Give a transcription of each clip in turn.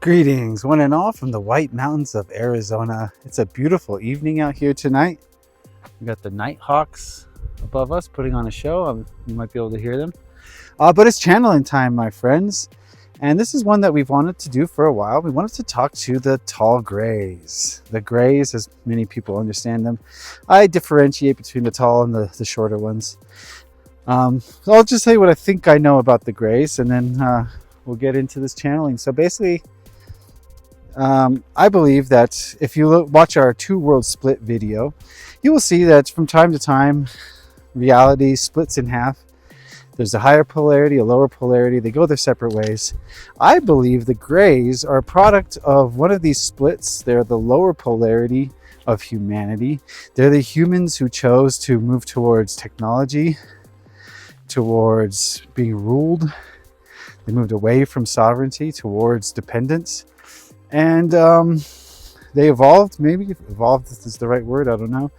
Greetings, one and all, from the White Mountains of Arizona. It's a beautiful evening out here tonight. We got the nighthawks above us putting on a show. You might be able to hear them. But it's channeling time, my friends. And this is one that we've wanted to do for a while. We wanted to talk to the tall grays. The grays, as many people understand them. I differentiate between the tall and the shorter ones. So I'll just say what I think I know about the grays, and then we'll get into this channeling. So basically, I believe that if you watch our two world split video, you will see that from time to time, reality splits in half. There's a higher polarity, a lower polarity. They go their separate ways. I believe the grays are a product of one of these splits. They're the lower polarity of humanity. They're the humans who chose to move towards technology, towards being ruled. They moved away from sovereignty towards dependence. And they evolved. Maybe evolved is the right word, I don't know,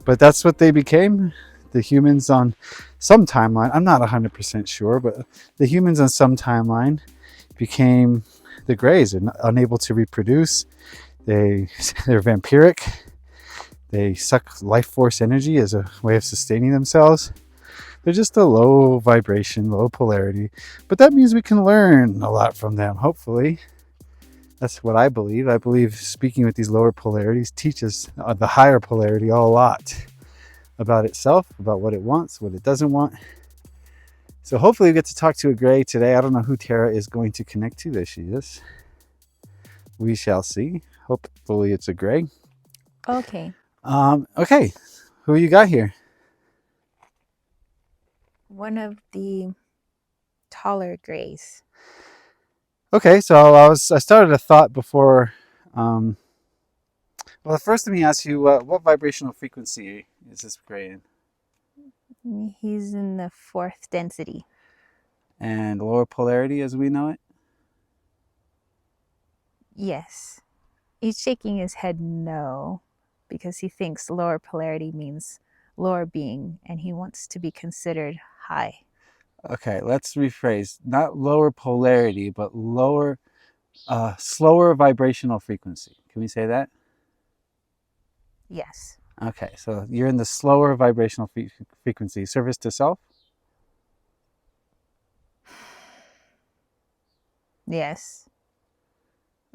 but that's what they became. The humans on some timeline, I'm not 100% sure, but the humans on some timeline became the grays. They're unable to reproduce. They're vampiric. They suck life force energy as a way of sustaining themselves. They're just a low vibration, low polarity, but that means we can learn a lot from them, hopefully. That's what I believe. I believe speaking with these lower polarities teaches the higher polarity a lot about itself, about what it wants, what it doesn't want. So hopefully we get to talk to a gray today. I don't know who Tara is going to connect to. There she is. We shall see. Hopefully it's a gray. Okay. Okay. Who you got here? One of the taller grays. Okay, so I started a thought before. Well, first let me ask you, what vibrational frequency is this gray in? He's in the 4th density. And lower polarity as we know it? Yes. He's shaking his head no, because he thinks lower polarity means lower being, and he wants to be considered high. Okay, let's rephrase. Not lower polarity, but slower vibrational frequency. Can we say that? Yes. Okay, so you're in the slower vibrational frequency. Service to self? Yes.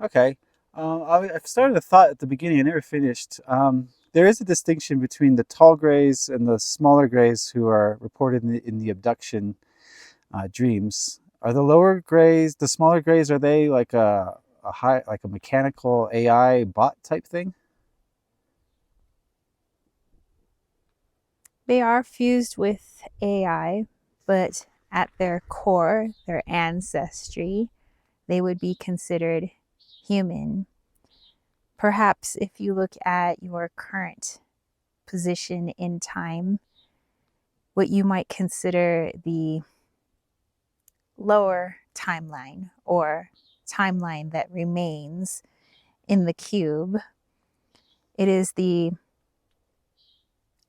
Okay. I started a thought at the beginning. I never finished. There is a distinction between the tall grays and the smaller grays who are reported in the abduction dreams. Are the lower grays, the smaller grays, are they like like a mechanical AI bot type thing? They are fused with AI, but at their core, their ancestry, they would be considered human. Perhaps if you look at your current position in time, what you might consider the lower timeline or timeline that remains in the cube, it is the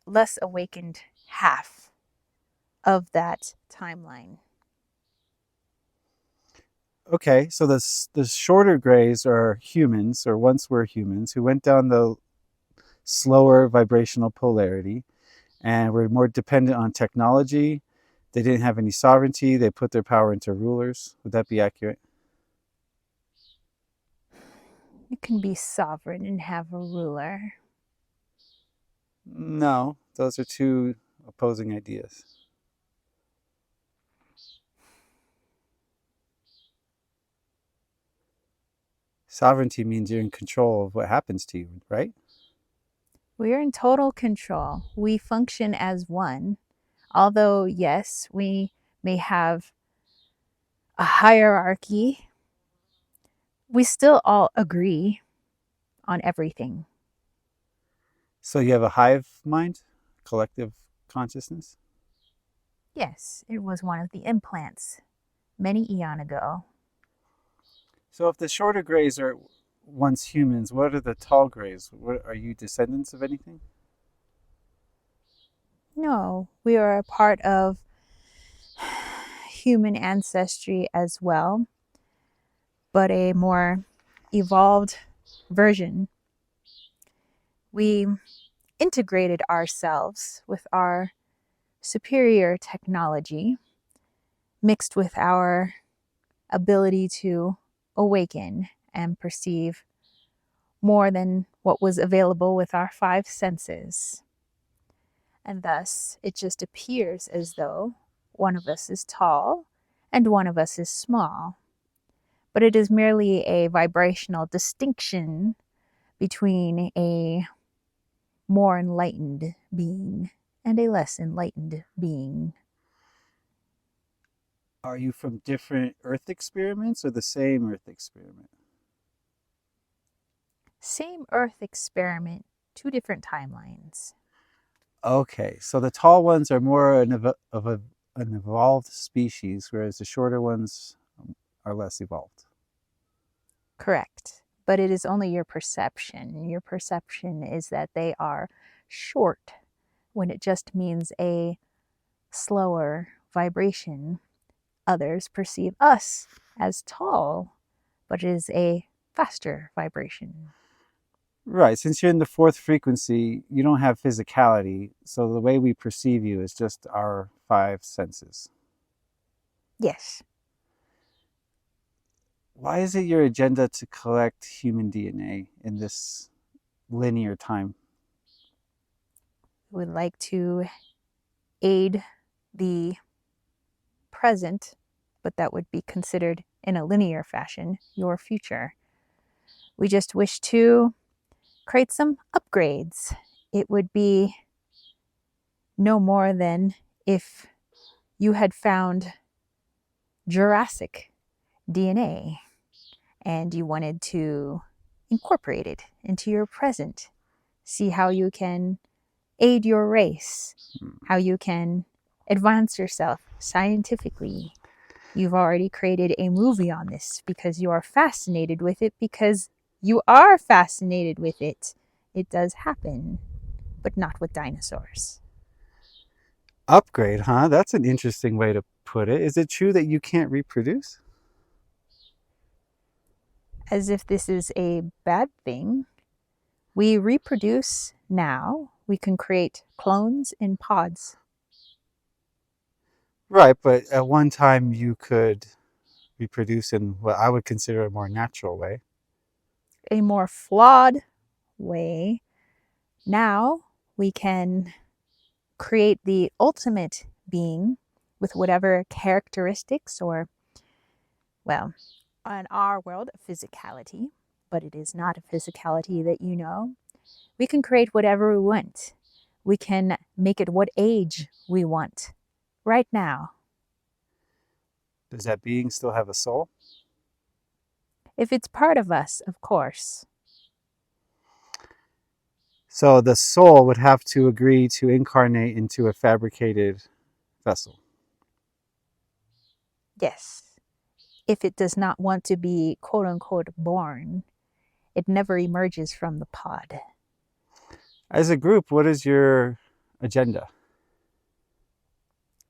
less awakened half of that timeline. Okay, so the shorter grays are humans, or once were humans, who went down the slower vibrational polarity and were more dependent on technology. They didn't have any sovereignty. They put their power into rulers. Would that be accurate? You can be sovereign and have a ruler. No, those are two opposing ideas. Sovereignty means you're in control of what happens to you, right? We are in total control. We function as one. Although, yes, we may have a hierarchy, we still all agree on everything. So you have a hive mind, collective consciousness? Yes, it was one of the implants many eon ago. So if the shorter grays are once humans, what are the tall grays? What, are you descendants of anything? No, we are a part of human ancestry as well, but a more evolved version. We integrated ourselves with our superior technology, mixed with our ability to awaken and perceive more than what was available with our five senses. And thus, it just appears as though one of us is tall and one of us is small. But it is merely a vibrational distinction between a more enlightened being and a less enlightened being. Are you from different Earth experiments or the same Earth experiment? Same Earth experiment, two different timelines. Okay, so the tall ones are more an evolved species, whereas the shorter ones are less evolved. Correct. But it is only your perception. Your perception is that they are short when it just means a slower vibration. Others perceive us as tall, but it is a faster vibration. Right, since you're in the fourth frequency, you don't have physicality, so the way we perceive you is just our five senses. Yes, Why is it your agenda to collect human DNA in this linear time? we would like to aid the present, but that would be considered in a linear fashion, your future. We just wish to create some upgrades. It would be no more than if you had found Jurassic DNA and you wanted to incorporate it into your present. See how you can aid your race, how you can advance yourself scientifically. You've already created a movie on this because you are fascinated with it, because you are fascinated with it. It does happen, but not with dinosaurs. Upgrade, huh? That's an interesting way to put it. Is it true that you can't reproduce? As if this is a bad thing. We reproduce now. We can create clones in pods. Right, but at one time you could reproduce in what I would consider a more natural way. A more flawed way. Now we can create the ultimate being with whatever characteristics or, well, in our world, physicality, but it is not a physicality that you know. We can create whatever we want. We can make it what age we want right now. Does that being still have a soul? If it's part of us, of course. So the soul would have to agree to incarnate into a fabricated vessel. Yes. If it does not want to be quote unquote born, it never emerges from the pod. As a group, what is your agenda?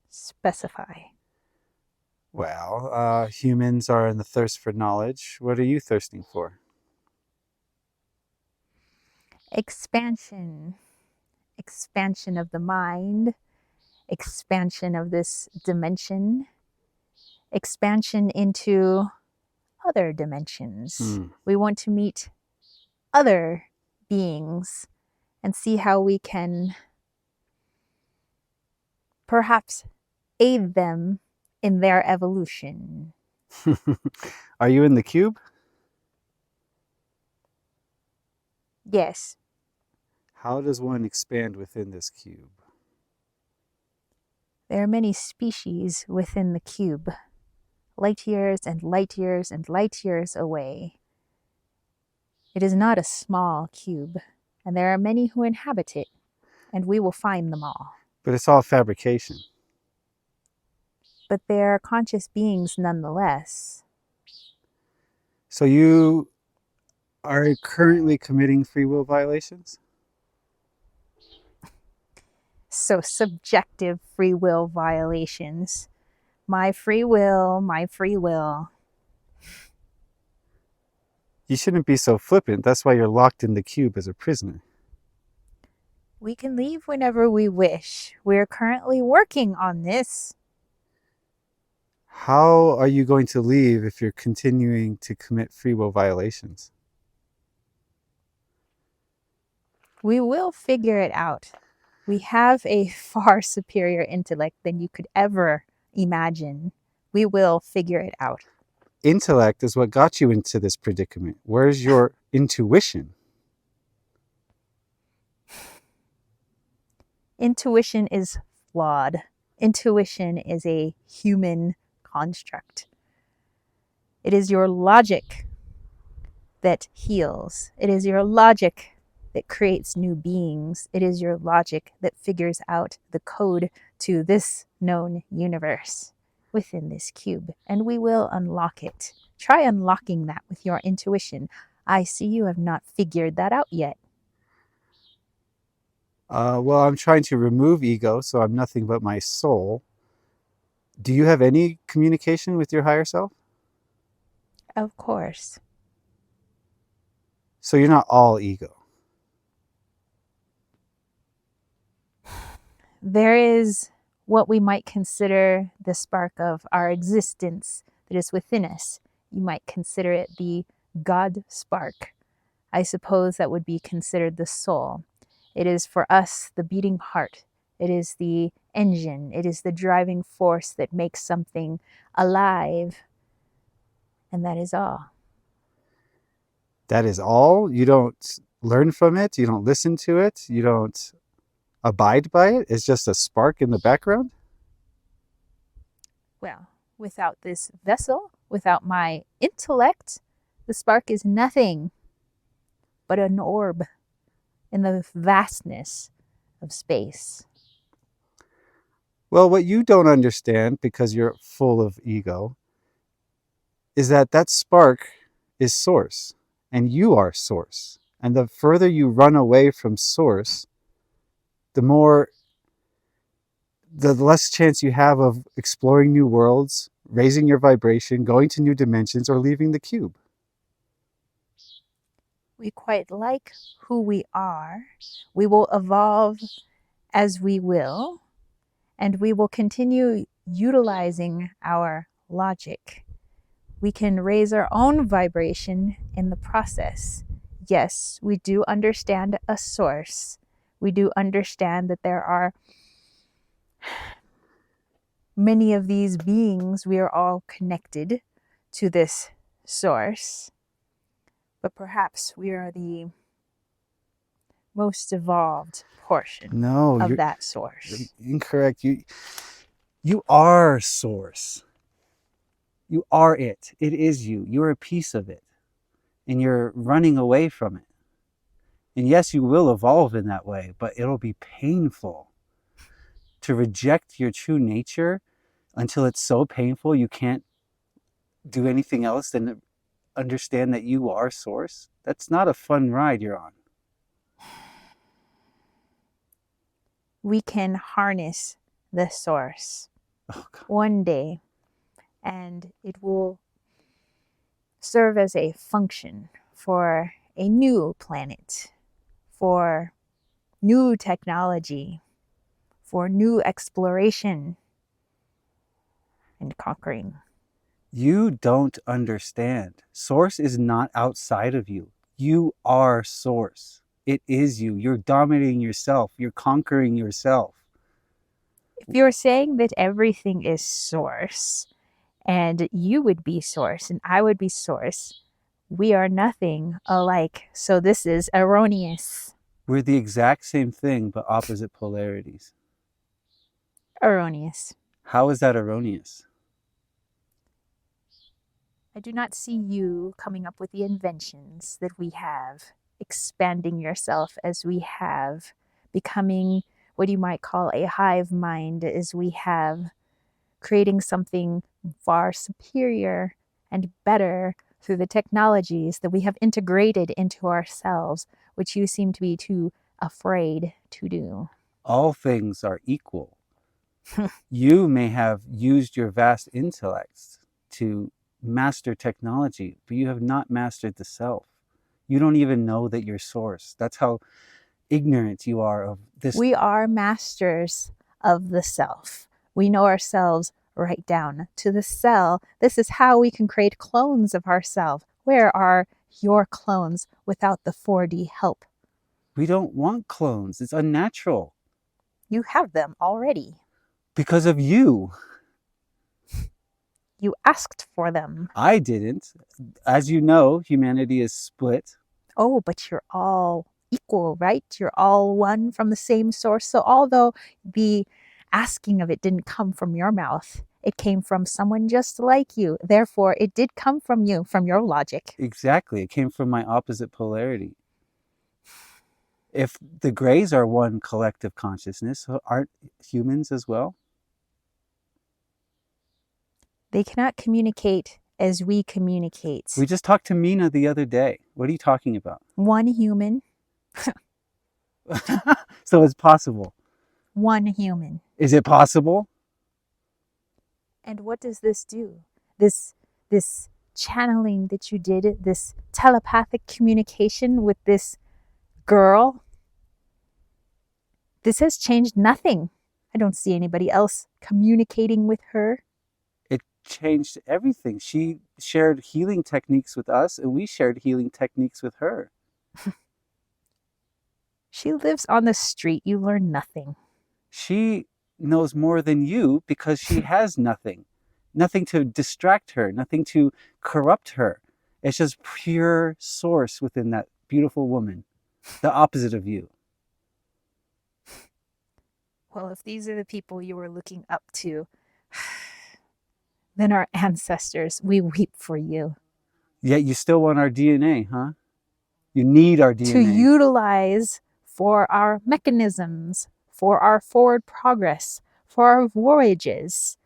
Specify. Well, humans are in the thirst for knowledge. What are you thirsting for? Expansion. Expansion of the mind, expansion of this dimension, expansion into other dimensions. Hmm. We want to meet other beings and see how we can perhaps aid them in their evolution. Are you in the cube? Yes, How does one expand within this cube? there are many species within the cube, light years and light years and light years away. It is not a small cube, and there are many who inhabit it, and we will find them all. But it's all fabrication. But they are conscious beings nonetheless. So you are currently committing free will violations? So subjective free will violations. My free will, my free will. You shouldn't be so flippant. That's why you're locked in the cube as a prisoner. We can leave whenever we wish. We're currently working on this. How are you going to leave if you're continuing to commit free will violations? We will figure it out. We have a far superior intellect than you could ever imagine. We will figure it out. Intellect is what got you into this predicament. Where's your intuition? Intuition is flawed. Intuition is a human construct. It is your logic that heals. It is your logic that creates new beings. It is your logic that figures out the code to this known universe within this cube. And we will unlock it. Try unlocking that with your intuition. I see you have not figured that out yet. Well, I'm trying to remove ego, so I'm nothing but my soul. Do you have any communication with your higher self? Of course. So you're not all ego. There is what we might consider the spark of our existence that is within us. You might consider it the God spark. I suppose that would be considered the soul. It is for us the beating heart. It is the engine. It is the driving force that makes something alive. And that is all. That is all? You don't learn from it? You don't listen to it? You don't abide by it? It's just a spark in the background? Well, without this vessel, without my intellect, the spark is nothing but an orb in the vastness of space. Well, what you don't understand, because you're full of ego, is that that spark is source, and you are source. And the further you run away from source, the more, the less chance you have of exploring new worlds, raising your vibration, going to new dimensions, or leaving the cube. We quite like who we are. We will evolve as we will, and we will continue utilizing our logic. We can raise our own vibration in the process. Yes, we do understand a source. We do understand that there are many of these beings. We are all connected to this source. But perhaps we are the most evolved portion No, of you're that source. incorrect. You are source. You are it. It is you. You're a piece of it. And you're running away from it. And yes, you will evolve in that way, but it'll be painful to reject your true nature until it's so painful you can't do anything else than understand that you are source. That's not a fun ride you're on. We can harness the source Oh, God. one day, and it will serve as a function for a new planet, for new technology, for new exploration and conquering. You don't understand. Source is not outside of you. You are source. It is you. You're dominating yourself. You're conquering yourself. If you're saying that everything is source, and you would be source, and I would be source, we are nothing alike. So this is erroneous. We're the exact same thing, but opposite polarities. Erroneous. How is that erroneous? I do not see you coming up with the inventions that we have, expanding yourself as we have, becoming what you might call a hive mind as we have, creating something far superior and better through the technologies that we have integrated into ourselves, which you seem to be too afraid to do. All things are equal. You may have used your vast intellects to master technology, but you have not mastered the self. You don't even know that you're source. That's how ignorant you are of this. We are masters of the self. We know ourselves right down to the cell. This is how we can create clones of ourselves. Where are your clones without the 4D help? We don't want clones. It's unnatural. You have them already. Because of you. You asked for them. I didn't. As you know, humanity is split. Oh, but you're all equal, right? You're all one from the same source. So although the asking of it didn't come from your mouth, it came from someone just like you. Therefore, it did come from you, from your logic. Exactly. It came from my opposite polarity. If the grays are one collective consciousness, aren't humans as well? They cannot communicate as we communicate. We just talked to Mina the other day. What are you talking about? One human. So it's possible. One human. Is it possible? And what does this do? This channeling that you did, this telepathic communication with this girl, this has changed nothing. I don't see anybody else communicating with her. It changed everything. She shared healing techniques with us, and we shared healing techniques with her. She lives on the street. You learn nothing. She knows more than you because she has nothing. Nothing to distract her, nothing to corrupt her. It's just pure source within that beautiful woman, the opposite of you. Well, if these are the people you were looking up to, then our ancestors, we weep for you. Yet you still want our DNA, huh? You need our DNA. To utilize for our mechanisms, for our forward progress, for our voyages.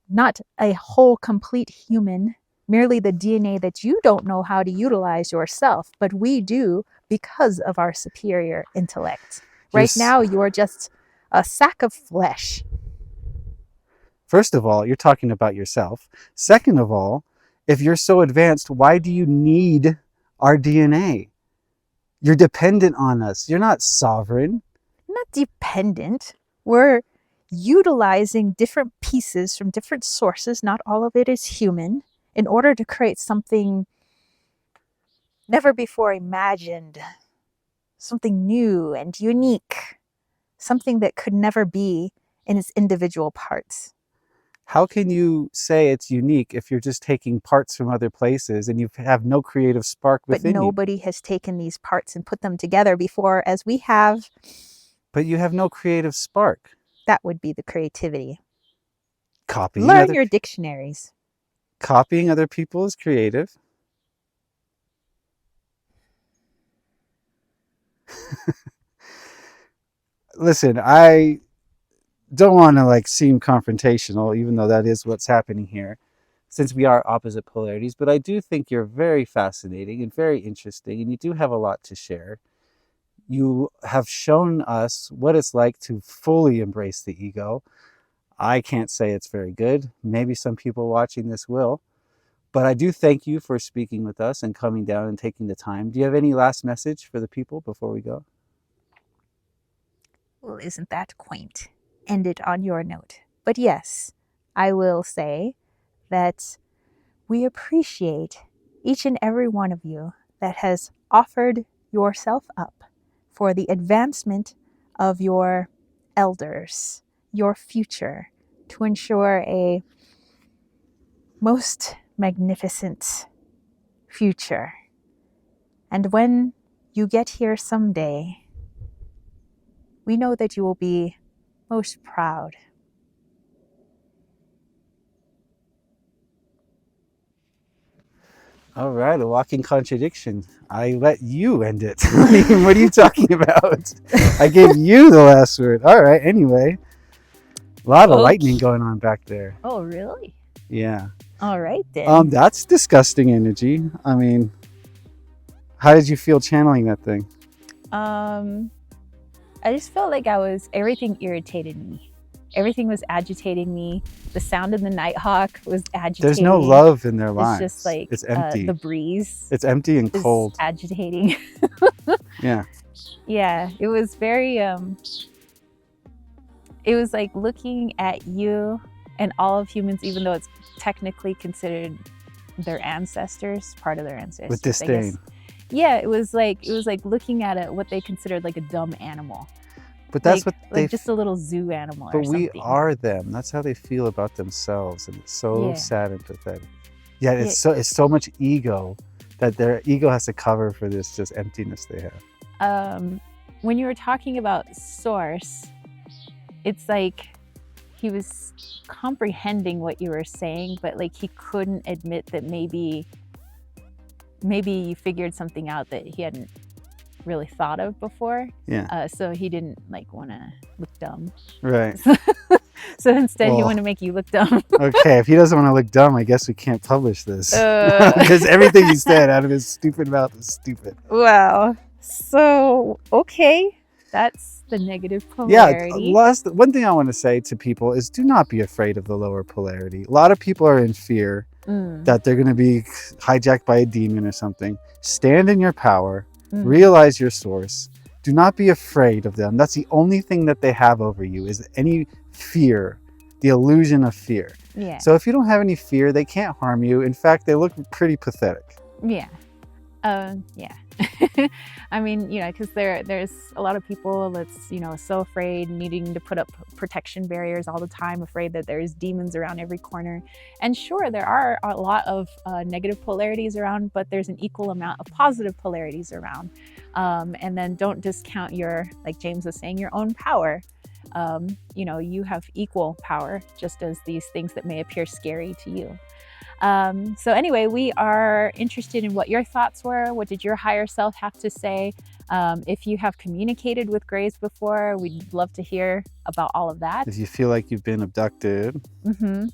Not a whole, complete human, merely the DNA that you don't know how to utilize yourself, but we do because of our superior intellect. Right now, you're just a sack of flesh. First of all, you're talking about yourself. Second of all, if you're so advanced, why do you need our DNA? You're dependent on us. You're not sovereign. Not dependent. We're utilizing different pieces from different sources, not all of it is human, in order to create something never before imagined, something new and unique, something that could never be in its individual parts. How can you say it's unique if you're just taking parts from other places and you have no creative spark within you? But nobody has taken these parts and put them together before as we have. But you have no creative spark. That would be the creativity. Copying Learn your dictionaries. Copying other people is creative. Listen, I don't want to seem confrontational, even though that is what's happening here, since we are opposite polarities. But I do think you're very fascinating and very interesting, and you do have a lot to share. You have shown us what it's like to fully embrace the ego. I can't say it's very good. Maybe some people watching this will. But I do thank you for speaking with us and coming down and taking the time. Do you have any last message for the people before we go? Well, isn't that quaint? End it on your note. But yes, I will say that we appreciate each and every one of you that has offered yourself up for the advancement of your elders, your future, to ensure a most magnificent future. And when you get here someday, we know that you will be most proud. All right, a walking contradiction. I let you end it. What are you talking about? I gave you the last word. All right, anyway. A lot of lightning going on back there. Oh, really? Yeah. All right, then. That's disgusting energy. I mean, how did you feel channeling that thing? I just felt like everything irritated me. everything was agitating me. The sound of the nighthawk was agitating. There's no love in their lives. It's just like it's empty. The breeze. It's empty and cold. Agitating. Yeah. Yeah, it was very. It was like looking at you and all of humans, even though it's technically considered their ancestors, part of their ancestors. With disdain. Yeah, it was like looking at what they considered like a dumb animal. But that's what they like just a little zoo animal. But or something. we are them. That's how they feel about themselves, and it's so sad and pathetic. Yeah, it's so much ego that their ego has to cover for this just emptiness they have. When you were talking about source, it's like he was comprehending what you were saying, but like he couldn't admit that maybe you figured something out that he hadn't really thought of before. Yeah. So he didn't like want to look dumb. Right. So instead he wanted to make you look dumb. Okay, if he doesn't want to look dumb, I guess we can't publish this. Because everything he said out of his stupid mouth is stupid. Wow. So, okay. That's the negative polarity. Yeah, one thing I want to say to people is do not be afraid of the lower polarity. A lot of people are in fear that they're going to be hijacked by a demon or something. Stand in your power. Realize your source. Do not be afraid of them. That's the only thing that they have over you is any fear, the illusion of fear. Yeah. So if you don't have any fear, they can't harm you. In fact, they look pretty pathetic. Yeah. Yeah. I mean, you know, because there's a lot of people that's, you know, so afraid, needing to put up protection barriers all the time, afraid that there's demons around every corner. And sure, there are a lot of negative polarities around, but there's an equal amount of positive polarities around. And then don't discount your, like James was saying, your own power. You know, you have equal power, just as these things that may appear scary to you. So anyway, we are interested in what your thoughts were. What did your higher self have to say? If you have communicated with Grays before, we'd love to hear about all of that. If you feel like you've been abducted,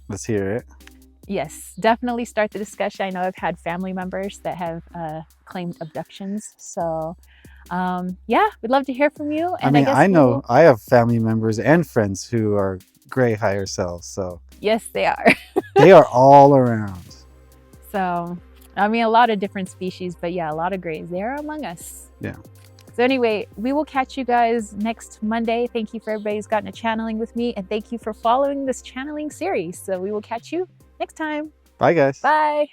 let's hear it. Yes, definitely start the discussion. I know I've had family members that have claimed abductions. So yeah, we'd love to hear from you. And I know I have family members and friends who are Gray higher selves. So yes, they are. They are all around. So, I mean, a lot of different species, but yeah, a lot of Grays. They are among us. Yeah. So anyway, we will catch you guys next Monday. Thank you for everybody who's gotten a channeling with me, and thank you for following this channeling series. So we will catch you next time. Bye, guys. Bye.